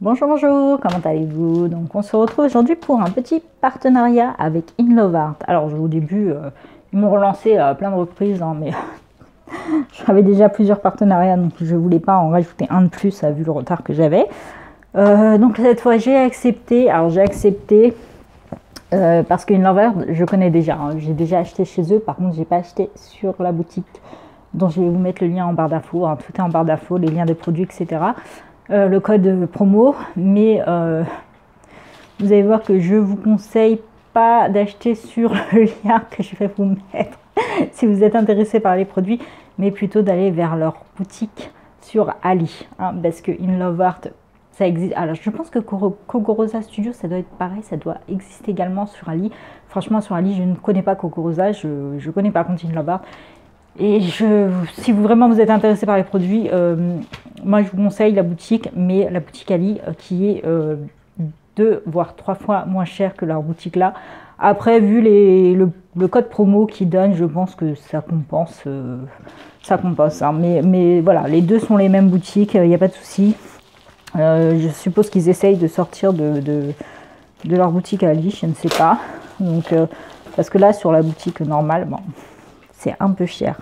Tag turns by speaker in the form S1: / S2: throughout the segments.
S1: Bonjour, bonjour, comment allez-vous? Donc on se retrouve aujourd'hui pour un petit partenariat avec InLoveArt. Alors au début, ils m'ont relancé à plein de reprises, hein, mais j'avais déjà plusieurs partenariats, donc je voulais pas en rajouter un de plus, vu le retard que j'avais. Donc cette fois j'ai accepté. Alors j'ai accepté parce qu'InLoveArt, je connais déjà, hein. J'ai déjà acheté chez eux. Par contre, j'ai pas acheté sur la boutique dont je vais vous mettre le lien en barre d'infos, hein. Tout est en barre d'infos, les liens des produits, etc. Le code promo, mais vous allez voir que je vous conseille pas d'acheter sur le lien que je vais vous mettre si vous êtes intéressé par les produits, mais plutôt d'aller vers leur boutique sur Ali, hein, parce que InLoveArt, ça existe. Alors je pense que Kogorosa Studio, ça doit être pareil, ça doit exister également sur Ali. Franchement, sur Ali, je ne connais pas Kogorosa, je connais par contre InLoveArt. Et si vraiment vous êtes intéressé par les produits, moi je vous conseille la boutique, mais la boutique Ali qui est 2 voire 3 fois moins cher que leur boutique là. Après, vu le code promo qu'ils donnent, je pense que ça compense. Hein. Mais voilà, les deux sont les mêmes boutiques, il n'y a pas de souci. Je suppose qu'ils essayent de sortir de leur boutique à Ali, je ne sais pas. Donc, parce que là, sur la boutique normale, bon, c'est un peu cher.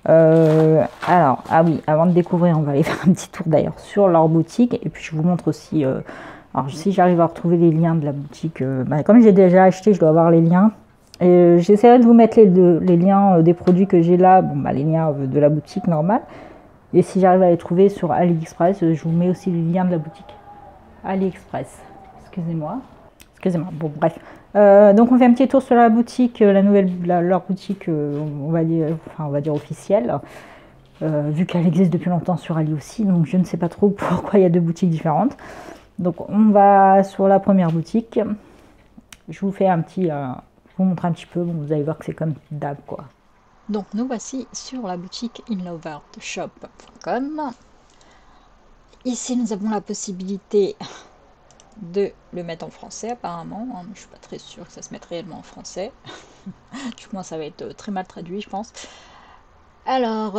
S1: Alors, ah oui, avant de découvrir, on va aller faire un petit tour d'ailleurs sur leur boutique. Et puis, je vous montre aussi. Alors, si j'arrive à retrouver les liens de la boutique, comme j'ai déjà acheté, je dois avoir les liens. J'essaierai de vous mettre les liens des produits que j'ai là, les liens de la boutique normale. Et si j'arrive à les trouver sur AliExpress, je vous mets aussi les liens de la boutique AliExpress. Excusez-moi. Bon, bref. Donc on fait un petit tour sur la boutique, leur boutique, on va dire officielle, vu qu'elle existe depuis longtemps sur Ali aussi, donc je ne sais pas trop pourquoi il y a deux boutiques différentes. Donc on va sur la première boutique. Je vous fais je vous montre un petit peu. Bon, vous allez voir que c'est comme d'hab, quoi.
S2: Donc nous voici sur la boutique inloveartshop.com. Ici nous avons la possibilité de le mettre en français apparemment. Je ne suis pas très sûre que ça se mette réellement en français. Du moins ça va être très mal traduit je pense. Alors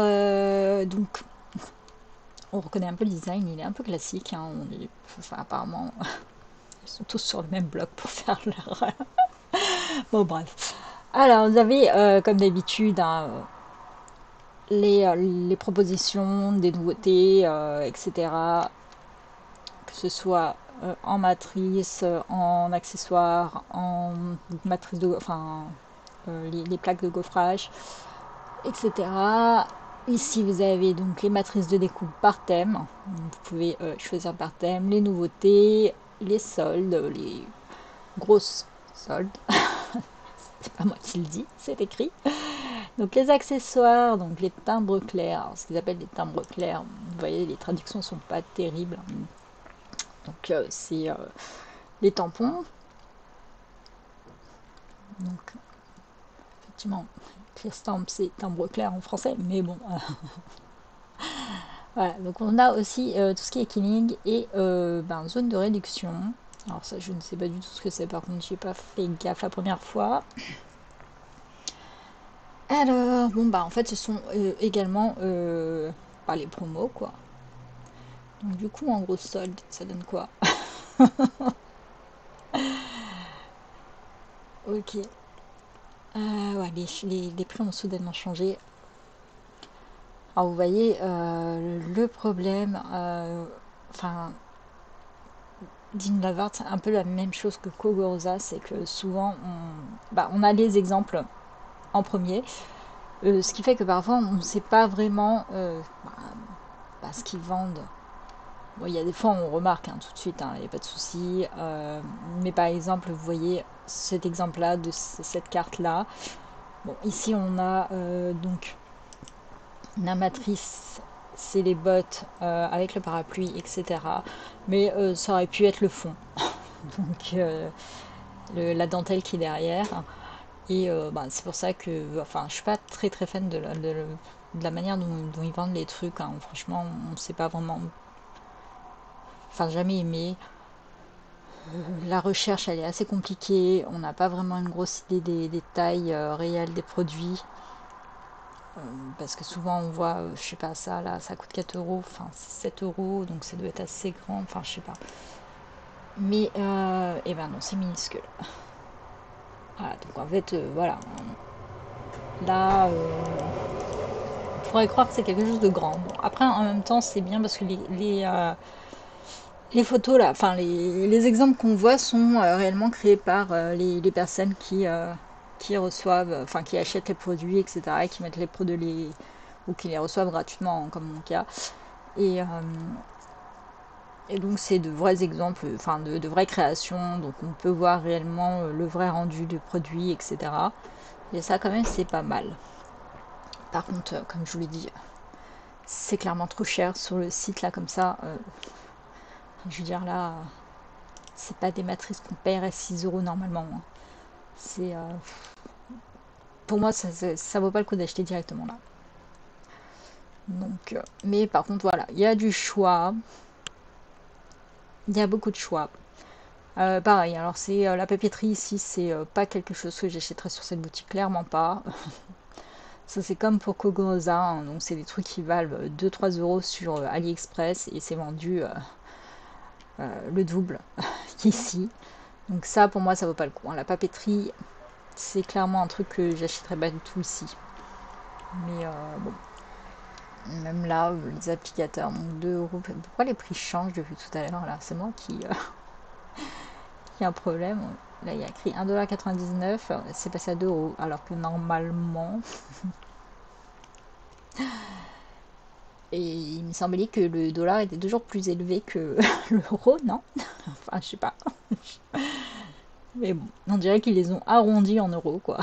S2: donc on reconnaît un peu le design, il est un peu classique. Apparemment ils sont tous sur le même bloc pour faire leur... Bon bref. Alors vous avez comme d'habitude les propositions, des nouveautés, etc. Que ce soit en matrice, en accessoires, en matrice de, les plaques de gaufrage, etc. Ici, vous avez donc les matrices de découpe par thème. Vous pouvez choisir par thème les nouveautés, les soldes, les grosses soldes. C'est pas moi qui le dis, c'est écrit. Donc les accessoires, donc les timbres clairs, alors, ce qu'ils appellent les timbres clairs, vous voyez, les traductions sont pas terribles. Donc c'est les tampons. Donc effectivement, stamp c'est timbre clair en français, mais bon. Voilà, donc on a aussi tout ce qui est killing et zone de réduction. Alors ça je ne sais pas du tout ce que c'est, par contre j'ai pas fait gaffe la première fois. Alors bon en fait ce sont également les promos quoi. Donc du coup en gros solde ça donne quoi? Ok. Ouais, les prix ont soudainement changé. Alors vous voyez, le problème, d'Inlavart, c'est un peu la même chose que Kogorosa, c'est que souvent on a les exemples en premier, ce qui fait que parfois on ne sait pas vraiment ce qu'ils vendent. Bon, il y a des fois on remarque tout de suite, il n'y a pas de souci, mais par exemple, vous voyez cet exemple-là, de cette carte-là. Bon, ici on a donc la matrice, c'est les bottes avec le parapluie, etc. Mais ça aurait pu être le fond. Donc la dentelle qui est derrière. Et c'est pour ça que je suis pas très très fan de la manière dont ils vendent les trucs. Franchement, on ne sait pas vraiment. Enfin, jamais aimé. La recherche, elle est assez compliquée. On n'a pas vraiment une grosse idée des tailles réelles des produits. Parce que souvent on voit, je sais pas, ça là, ça coûte 4 euros, enfin 7 euros, donc ça doit être assez grand, enfin je sais pas. Mais, et ben non, c'est minuscule. Voilà, donc en fait, voilà, là, on pourrait croire que c'est quelque chose de grand. Bon, après, en même temps, c'est bien parce que les photos là, enfin les exemples qu'on voit sont réellement créés par les personnes qui reçoivent, enfin qui achètent les produits, etc. et qui mettent les produits ou qui les reçoivent gratuitement, hein, comme mon cas. Et, et donc c'est de vrais exemples, enfin de vraies créations, donc on peut voir réellement le vrai rendu du produit, etc. Et ça quand même c'est pas mal. Par contre, comme je vous l'ai dit, c'est clairement trop cher sur le site là comme ça. Je veux dire là, c'est pas des matrices qu'on paierait 6 euros normalement, hein. C'est pour moi ça vaut pas le coup d'acheter directement là. Donc, mais par contre voilà, il y a du choix, il y a beaucoup de choix. Pareil, alors c'est la papeterie ici, c'est pas quelque chose que j'achèterais sur cette boutique, clairement pas. Ça c'est comme pour Kogorosa, hein, donc c'est des trucs qui valent 2-3 euros sur AliExpress et c'est vendu le double qu'ici. Donc ça pour moi ça vaut pas le coup, hein. La papeterie c'est clairement un truc que j'achèterais pas du tout ici. Mais bon, même là, les applicateurs, donc 2 euros. Pourquoi les prix changent depuis tout à l'heure là? C'est moi qui a un problème. Là, il y a écrit 1,99 $, c'est passé à 2 euros. Alors que normalement. Et il me semblait que le dollar était toujours plus élevé que l'euro, non? Enfin, je sais pas. Mais bon, on dirait qu'ils les ont arrondis en euros, quoi.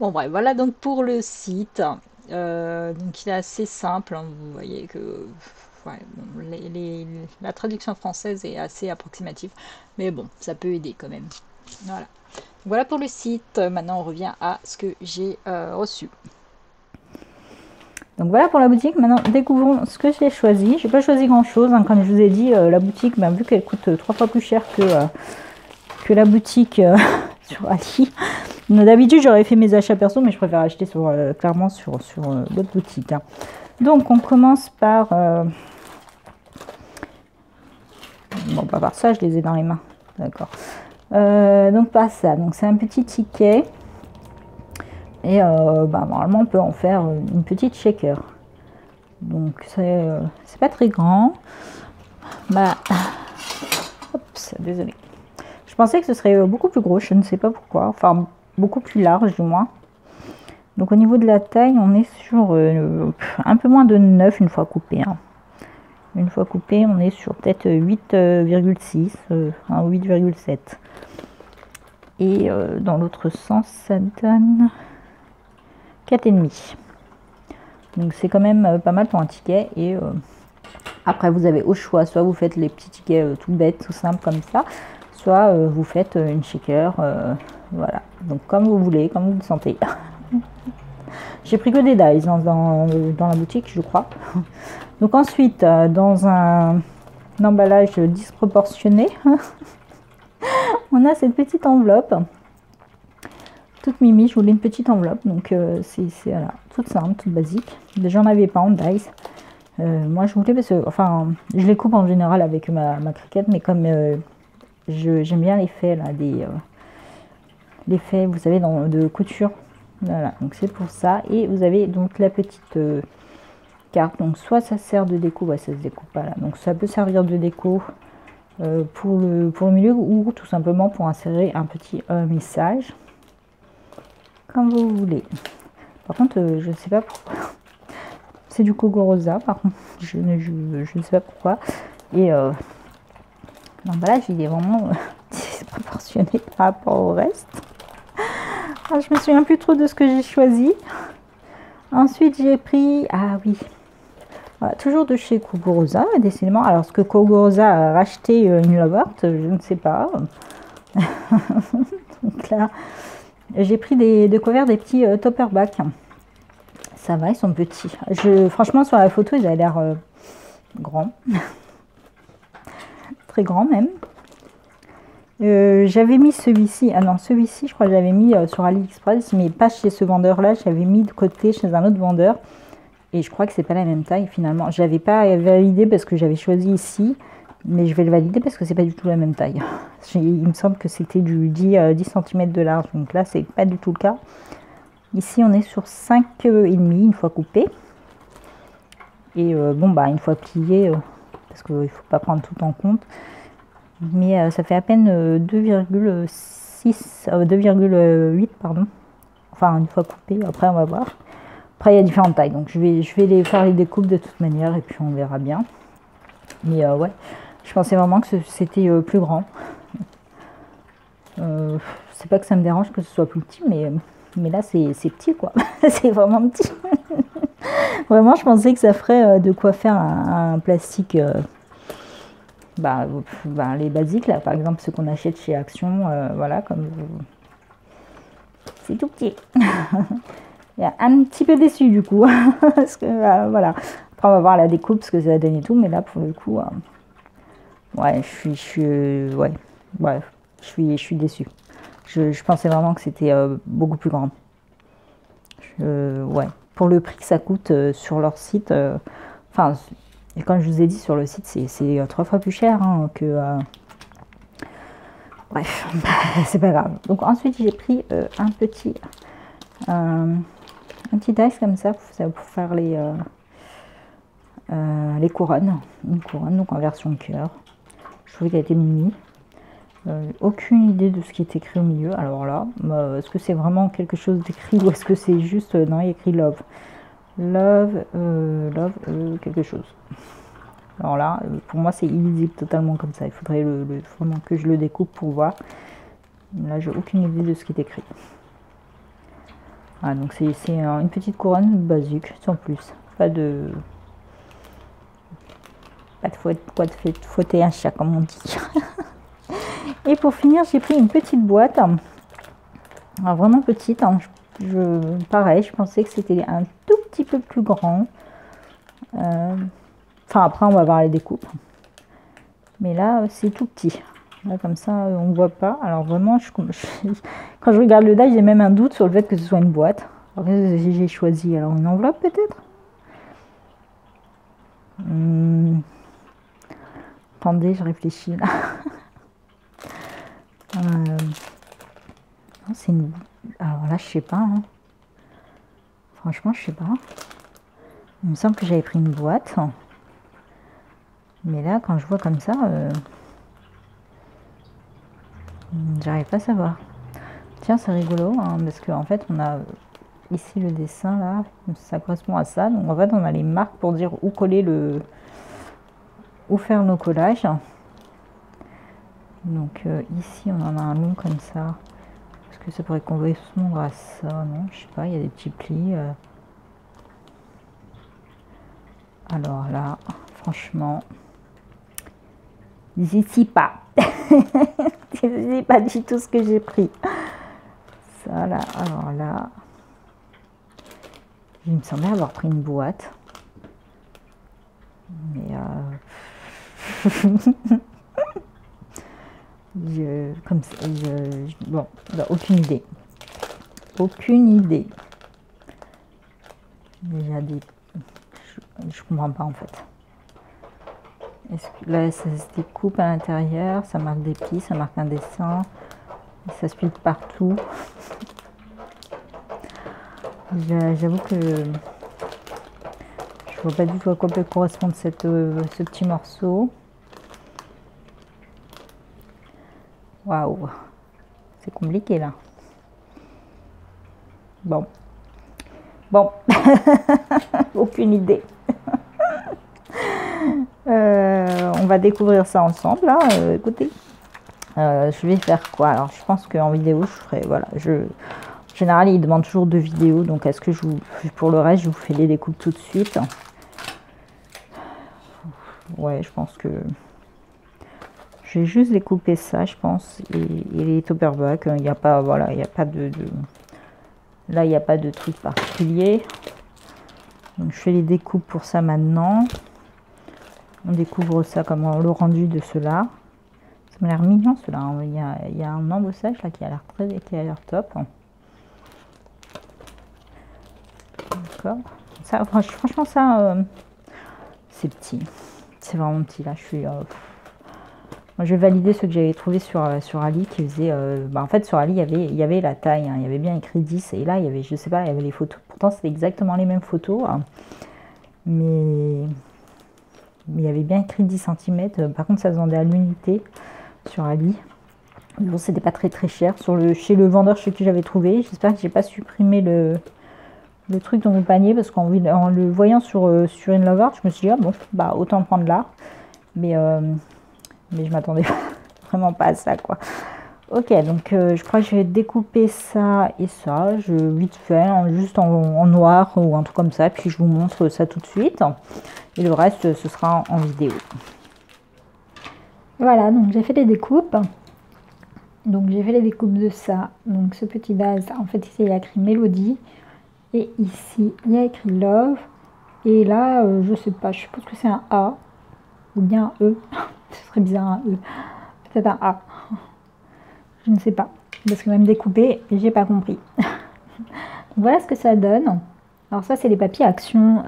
S2: Bon, bref, voilà donc pour le site. Donc il est assez simple, hein. Vous voyez que ouais, bon, la traduction française est assez approximative, mais bon, ça peut aider quand même. Voilà. Voilà pour le site. Maintenant, on revient à ce que j'ai reçu.
S1: Donc voilà pour la boutique. Maintenant, découvrons ce que j'ai choisi. J'ai pas choisi grand chose, hein. Comme je vous ai dit, la boutique, ben, vu qu'elle coûte 3 fois plus cher que la boutique sur Ali. D'habitude, j'aurais fait mes achats perso, mais je préfère acheter clairement sur d'autres boutiques, hein. Donc, on commence par... Bon, pas par ça, je les ai dans les mains. D'accord. Donc, par ça. Donc, c'est un petit ticket. Et bah, normalement, on peut en faire une petite shaker. Donc, c'est pas très grand. Bah, oups, désolé. Je pensais que ce serait beaucoup plus gros, je ne sais pas pourquoi. Enfin, beaucoup plus large du moins. Donc au niveau de la taille, on est sur un peu moins de 9 une fois coupé, hein. Une fois coupé, on est sur peut-être 8,6, 8,7. Et dans l'autre sens, ça donne 4,5. Donc c'est quand même pas mal pour un ticket. Et après, vous avez au choix, soit vous faites les petits tickets tout bêtes, tout simples comme ça, soit vous faites une shaker. Voilà, donc comme vous voulez, comme vous le sentez. J'ai pris que des dice dans la boutique, je crois. Donc ensuite, dans un emballage disproportionné, on a cette petite enveloppe. Toute mimi, je voulais une petite enveloppe. Donc c'est voilà, toute simple, toute basique. Déjà, j'en avais pas en dice. Moi, je voulais parce que, enfin, je les coupe en général avec ma cricket, mais comme j'aime bien l'effet là, l'effet, vous savez, de couture. Voilà, donc c'est pour ça. Et vous avez donc la petite carte. Donc soit ça sert de déco, ouais, ça se découpe pas là. Donc ça peut servir de déco pour le milieu ou tout simplement pour insérer un petit message. Comme vous voulez. Par contre, je ne sais pas pourquoi. C'est du Kogorosa, par contre. Je ne sais pas pourquoi. Et l'emballage, il est vraiment disproportionné par rapport au reste. Ah, je me souviens plus trop de ce que j'ai choisi. Ensuite, j'ai pris... Ah oui. Voilà, toujours de chez Kogorosa, décidément. Alors, ce que Kogorosa a racheté une Lovert, je ne sais pas. Donc là, j'ai pris des couverts, des petits topper back. Ça va, ils sont petits. Franchement, sur la photo, ils avaient l'air grands. Très grands même. J'avais mis celui-ci, ah non, celui-ci, je crois que j'avais mis sur AliExpress, mais pas chez ce vendeur-là. J'avais mis de côté chez un autre vendeur. Et je crois que c'est pas la même taille finalement. J'avais pas validé parce que j'avais choisi ici. Mais je vais le valider parce que c'est pas du tout la même taille. Il me semble que c'était du 10 cm de large. Donc là, c'est pas du tout le cas. Ici, on est sur 5,5 une fois coupé. Et bon, bah, une fois plié, parce qu'il ne faut pas prendre tout en compte. Mais ça fait à peine 2,8, pardon. Enfin, une fois coupé. Après, on va voir. Après, il y a différentes tailles. Donc, je vais faire les découpes de toute manière. Et puis, on verra bien. Mais ouais, je pensais vraiment que c'était plus grand. C'est pas que ça me dérange que ce soit plus petit, mais là, c'est petit, quoi. C'est vraiment petit. Vraiment, je pensais que ça ferait de quoi faire un plastique, les basiques, là, par exemple, ceux qu'on achète chez Action, voilà, comme c'est tout petit. Il y a un petit peu déçu, du coup, parce que, voilà. Après, on va voir la découpe, parce que ça a donné tout, mais là, pour le coup, ouais, je suis déçue. Je pensais vraiment que c'était beaucoup plus grand. Ouais. Pour le prix que ça coûte sur leur site, enfin, quand je vous ai dit sur le site, c'est 3 fois plus cher hein, que. Bref, c'est pas grave. Donc ensuite, j'ai pris un petit dice comme ça pour faire les couronnes. Une couronne, donc en version cœur. Je trouvais qu'elle était mini. Aucune idée de ce qui est écrit au milieu. Alors là, est-ce que c'est vraiment quelque chose d'écrit ou est-ce que c'est juste... non, il y a écrit love. Love, quelque chose. Alors là, pour moi, c'est illisible totalement comme ça. Il faudrait vraiment que je le découpe pour voir. Là, j'ai aucune idée de ce qui est écrit. Ah, donc c'est une petite couronne basique, sans plus. Pas de fouetter un chat, comme on dit. Et pour finir, j'ai pris une petite boîte. Alors, vraiment petite. Hein. Pareil, je pensais que c'était un tout petit peu plus grand. Enfin, après, on va voir les découpes. Mais là, c'est tout petit. Là, comme ça, on ne voit pas. Alors, vraiment, quand je regarde le die, j'ai même un doute sur le fait que ce soit une boîte. Alors, j'ai choisi alors une enveloppe, peut-être. Attendez, je réfléchis là. C'est une... Alors là, je sais pas. Hein. Franchement, je sais pas. Il me semble que j'avais pris une boîte. Mais là, quand je vois comme ça, j'arrive pas à savoir. Tiens, c'est rigolo, hein, parce qu'en fait, on a ici le dessin, là. Ça correspond à ça. Donc, en fait, on a les marques pour dire où coller où faire nos collages. Donc, ici, on en a un long comme ça. Est-ce que ça pourrait correspondre à ça? Non, je sais pas, il y a des petits plis. Alors là, franchement, j'hésite pas. Je sais pas du tout ce que j'ai pris. Ça là, alors là, il me semblait avoir pris une boîte. Mais comme ça, bon, bah, aucune idée. Aucune idée. Il y a des... Je comprends pas en fait. Là, ça se découpe à l'intérieur, ça marque des plis, ça marque un dessin, et ça se plie partout. J'avoue que je vois pas du tout à quoi peut correspondre ce petit morceau. Waouh, c'est compliqué là. Bon, aucune idée. On va découvrir ça ensemble là. Écoutez, je vais faire quoi? Alors, je pense qu'en vidéo, je ferai. Voilà, en général, il demande toujours 2 vidéos, donc est-ce que pour le reste, je vous fais les découpes tout de suite? Ouais, je pense que je vais juste découper ça, je pense, et les topperback. Il n'y a pas, voilà, il n'y a pas là, il n'y a pas de truc particulier. Donc, je fais les découpes pour ça maintenant. On découvre ça comme le rendu de cela. m'a l'air mignon ceux-là. Il y a un embossage là qui a l'air qui a l'air top. D'accord. Ça, franchement, ça, c'est petit. C'est vraiment petit là. Moi, je vais valider ce que j'avais trouvé sur Ali qui faisait. En fait, sur Ali, il y avait la taille. Hein, il y avait bien écrit 10. Et là, il y avait, je sais pas, il y avait les photos. Pourtant, c'était exactement les mêmes photos. Hein, mais il y avait bien écrit 10 cm. Par contre, ça se vendait à l'unité sur Ali. Bon, c'était pas très très cher. Chez le vendeur chez qui j'avais trouvé. J'espère que j'ai pas supprimé le truc dans mon panier parce qu'en le voyant sur InLover, je me suis dit, ah bon, bah autant prendre là. Mais je m'attendais vraiment pas à ça, quoi. Ok, donc je crois que je vais découper ça et ça, vite fait, juste en noir ou un truc comme ça, puis je vous montre ça tout de suite. Et le reste, ce sera en vidéo. Voilà, donc j'ai fait les découpes. Donc j'ai fait les découpes de ça. Donc ce petit vase, en fait ici il y a écrit Mélodie. Et ici il y a écrit Love. Et là, je sais pas, je suppose que c'est un A. Ou bien un E. Ce serait bizarre un E. Peut-être un A. Je ne sais pas. Parce que même découpé, j'ai pas compris. Donc voilà ce que ça donne. Alors ça c'est les papiers Action.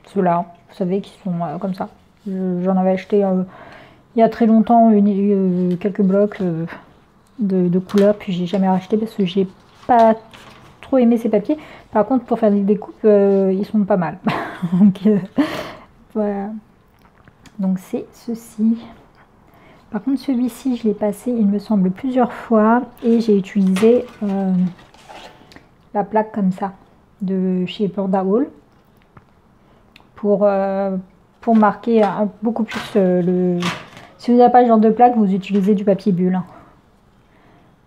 S1: Ceux-là, vous savez, qui sont comme ça. J'en avais acheté il y a très longtemps quelques blocs de couleurs. Puis j'ai jamais racheté parce que j'ai pas trop aimé ces papiers. Par contre pour faire des découpes, ils sont pas mal. Donc voilà. Donc c'est ceci. Par contre celui-ci je l'ai passé il me semble plusieurs fois et j'ai utilisé la plaque comme ça de chez Burda Hall pour marquer beaucoup plus si vous n'avez pas ce genre de plaque, vous utilisez du papier bulle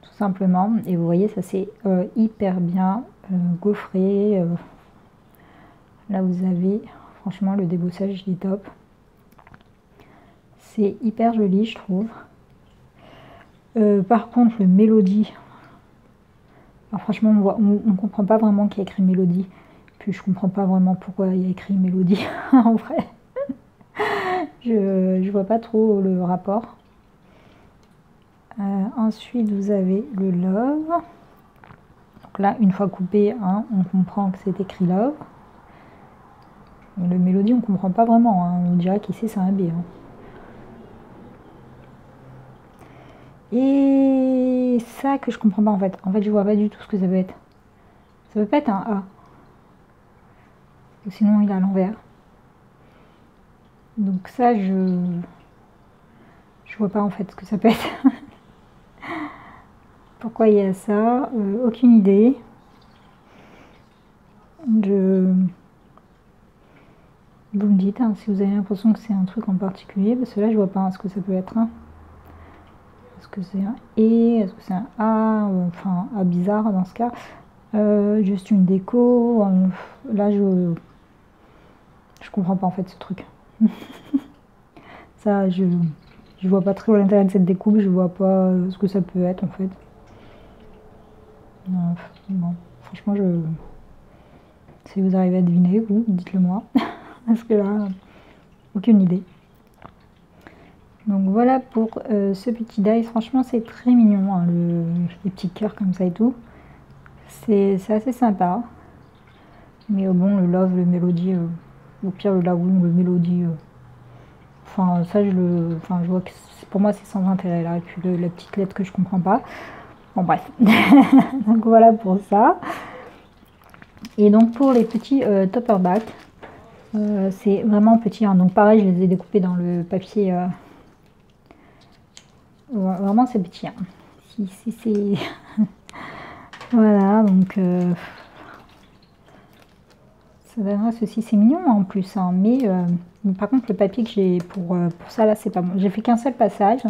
S1: tout simplement. Et vous voyez, ça c'est hyper bien gaufré. Là vous avez franchement le débossage, il est top. C'est hyper joli, je trouve. Par contre, le Mélodie, franchement, on comprend pas vraiment qu'il y a écrit Mélodie. Puis je comprends pas vraiment pourquoi il y a écrit Mélodie en vrai. Je vois pas trop le rapport. Ensuite, vous avez le Love. Donc là, une fois coupé, hein, on comprend que c'est écrit Love. Mais le Mélodie, on comprend pas vraiment. Hein. On dirait qu'ici, c'est un B. Hein. Et ça que je comprends pas en fait. En fait, je vois pas du tout ce que ça peut être. Ça peut pas être un A. Ou sinon, il est à l'envers. Donc ça, je vois pas en fait ce que ça peut être. Pourquoi il y a ça aucune idée. Vous me dites hein, si vous avez l'impression que c'est un truc en particulier. Parce que là, je vois pas ce que ça peut être. Hein. Est-ce que c'est un E? Est-ce que c'est un A? Enfin, A bizarre dans ce cas. Juste une déco. Là, je comprends pas en fait ce truc. Ça, je vois pas très l'intérêt de cette découpe. Je vois pas ce que ça peut être en fait. Bon, franchement, si vous arrivez à deviner, vous, dites-le moi. Parce que là, aucune idée. Donc voilà pour ce petit die. Franchement, c'est très mignon, hein, les petits cœurs comme ça et tout. C'est assez sympa. Mais bon, le Love, le Mélodie, au pire le Love ou le Mélodie. Enfin, ça, je vois que pour moi, c'est sans intérêt là. Et puis la petite lettre que je comprends pas. Bon, bref. Donc voilà pour ça. Et donc pour les petits topper back, c'est vraiment petit. Hein. Donc pareil, je les ai découpés dans le papier. Vraiment, c'est petit. Hein. Si c'est. Voilà, donc. Ça donnera ceci. C'est mignon en plus. Hein, mais par contre, le papier que j'ai pour ça, là, c'est pas bon. J'ai fait qu'un seul passage.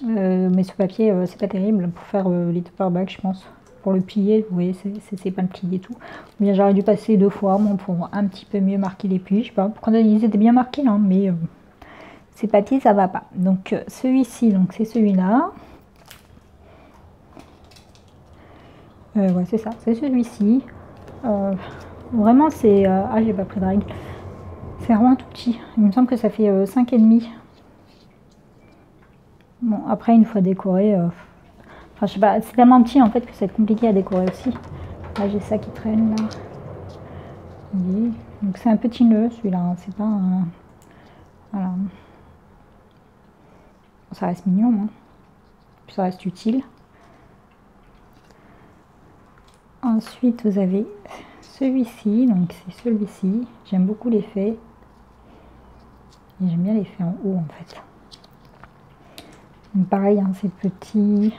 S1: Mais ce papier, c'est pas terrible pour faire les topper back, je pense. Pour le plier, vous voyez, c'est pas le plier et tout. Ou bien j'aurais dû passer 2 fois bon, pour un petit peu mieux marquer les plis. Je sais pas. Pourquoi ils étaient bien marqués, hein, mais ces papiers, ça va pas. Donc celui-ci, donc c'est celui-là. Ouais, c'est ça, c'est celui-ci. Vraiment, c'est. Ah, j'ai pas pris de règle. C'est vraiment tout petit. Il me semble que ça fait 5,5. Bon, après, une fois décoré, enfin, je sais pas, c'est tellement petit en fait que c'est compliqué à décorer aussi. Là, j'ai ça qui traîne là. Oui. Donc, c'est un petit nœud celui-là, hein, c'est pas un. Voilà. Ça reste mignon, hein. Puis ça reste utile. Ensuite, vous avez celui-ci, donc c'est celui-ci. J'aime beaucoup l'effet. Et j'aime bien l'effet en haut en fait. Donc pareil, hein, c'est petit.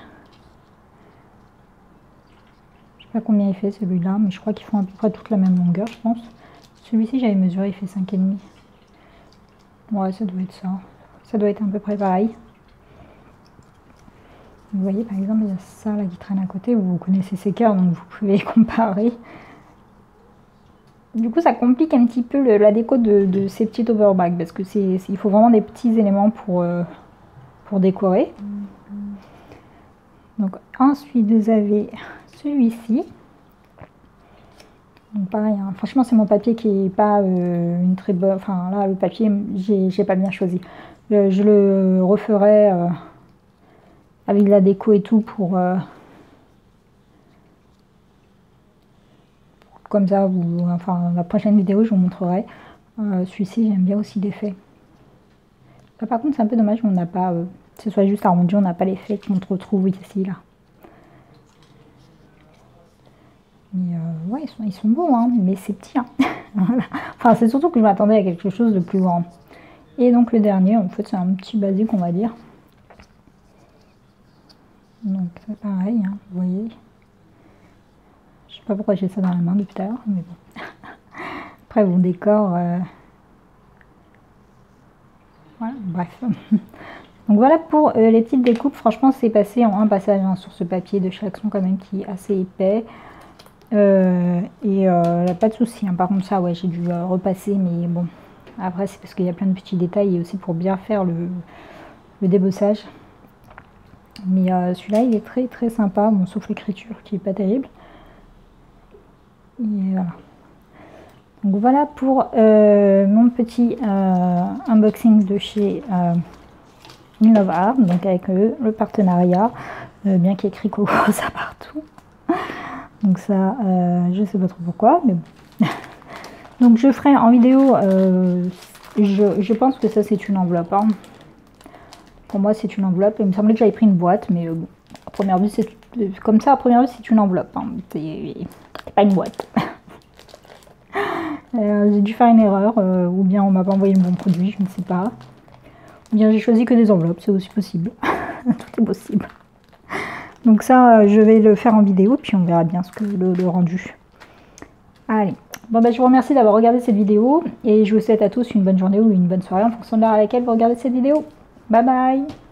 S1: Je sais pas combien il fait celui-là, mais je crois qu'ils font à peu près toute la même longueur, je pense. Celui-ci, j'avais mesuré, il fait 5,5. Ouais, ça doit être ça. Ça doit être à peu près pareil. Vous voyez, par exemple, il y a ça là qui traîne à côté. Vous connaissez ces cœurs, donc vous pouvez comparer. Du coup, ça complique un petit peu la déco de ces petits overbags parce que il faut vraiment des petits éléments pour décorer. Donc ensuite, vous avez celui-ci. Donc pareil, hein, franchement, c'est mon papier qui est pas une très bonne. Enfin là, le papier, j'ai pas bien choisi. Je le referai avec la déco et tout pour comme ça, enfin la prochaine vidéo, je vous montrerai. Celui-ci, j'aime bien aussi l'effet. Par contre, c'est un peu dommage qu'on n'a pas, que ce soit juste arrondi, on n'a pas l'effet qu'on retrouve ici, là. Mais ouais, ils sont beaux, hein, mais c'est petit. Hein. Voilà. Enfin, c'est surtout que je m'attendais à quelque chose de plus grand. Et donc le dernier, en fait, c'est un petit basique, on va dire. Donc c'est pareil, hein, vous voyez. Je sais pas pourquoi j'ai ça dans la main depuis tout à l'heure, mais bon. Après, mon décor... Voilà, bref. Donc voilà pour les petites découpes. Franchement, c'est passé en un passage hein, sur ce papier de Schlaxon quand même qui est assez épais. Pas de souci. Hein. Par contre, ça, ouais, j'ai dû repasser, mais bon. Après, c'est parce qu'il y a plein de petits détails et aussi pour bien faire le débossage. Mais celui-là, il est très très sympa, bon, sauf l'écriture qui est pas terrible. Et voilà. Donc voilà pour mon petit unboxing de chez In Love Art, donc avec le partenariat, bien qu'il y ait écrit Cocosa partout. Donc ça, je sais pas trop pourquoi, mais bon. Donc je ferai en vidéo, je pense que ça c'est une enveloppe. Hein. Pour moi c'est une enveloppe, il me semblait que j'avais pris une boîte, mais bon, à première vue c'est comme ça, à première vue c'est une enveloppe, hein. C'est pas une boîte. J'ai dû faire une erreur, ou bien on m'a pas envoyé le bon produit, je ne sais pas. Ou bien j'ai choisi que des enveloppes, c'est aussi possible. Tout est possible. Donc ça, je vais le faire en vidéo, puis on verra bien ce que le rendu. Allez, bon bah je vous remercie d'avoir regardé cette vidéo, et je vous souhaite à tous une bonne journée ou une bonne soirée en fonction de l'heure à laquelle vous regardez cette vidéo. Bye bye!